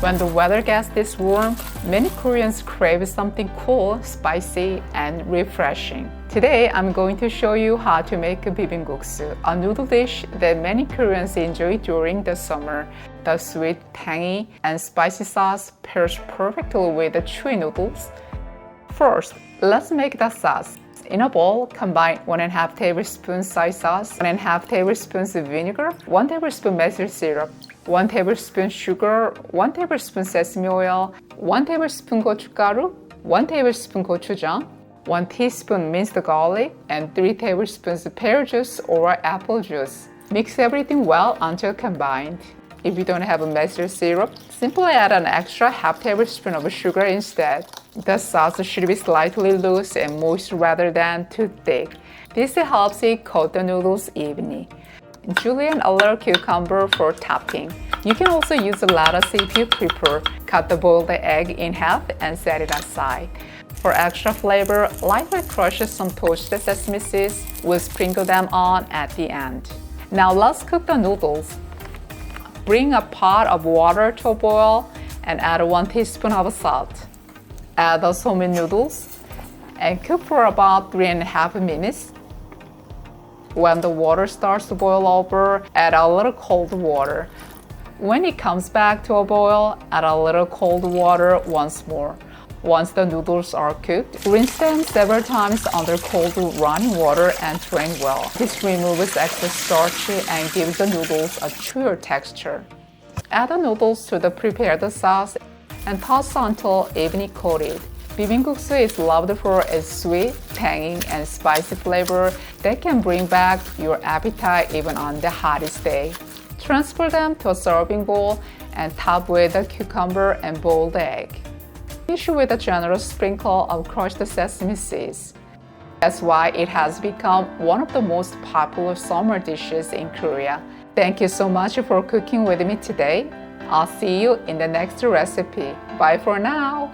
When the weather gets this warm, many Koreans crave something cool, spicy, and refreshing. Today, I'm going to show you how to make Bibim Guksu, a noodle dish that many Koreans enjoy during the summer. The sweet, tangy, and spicy sauce pairs perfectly with the chewy noodles. First, let's make the sauce. In a bowl, combine 1.5 tablespoons soy sauce, 1.5 tablespoons vinegar, 1 tablespoon maesil syrup, 1 tablespoon sugar, 1 tablespoon sesame oil, 1 tablespoon gochugaru, 1 tablespoon gochujang, 1 teaspoon minced garlic, and 3 tablespoons pear juice or apple juice. Mix everything well until combined. If you don't have a maesil syrup, simply add an extra half tablespoon of sugar instead. The sauce should be slightly loose and moist rather than too thick. This helps it coat the noodles evenly. Julienne a little cucumber for topping. You can also use a lettuce if you prefer. Cut the boiled egg in half and set it aside. For extra flavor, lightly crush some toasted sesame seeds. We'll sprinkle them on at the end. Now let's cook the noodles. Bring a pot of water to a boil and add 1 teaspoon of salt. Add the somyeon noodles and cook for about 3.5 minutes. When the water starts to boil over, add a little cold water. When it comes back to a boil, add a little cold water once more. Once the noodles are cooked, rinse them several times under cold running water and drain well. This removes excess starch and gives the noodles a chewier texture. Add the noodles to the prepared sauce and toss until evenly coated. Bibim Guksu is loved for its sweet, tangy, and spicy flavor that can bring back your appetite even on the hottest day. Transfer them to a serving bowl and top with a cucumber and boiled egg. Finish with a generous sprinkle of crushed sesame seeds. That's why it has become one of the most popular summer dishes in Korea. Thank you so much for cooking with me today. I'll see you in the next recipe. Bye for now!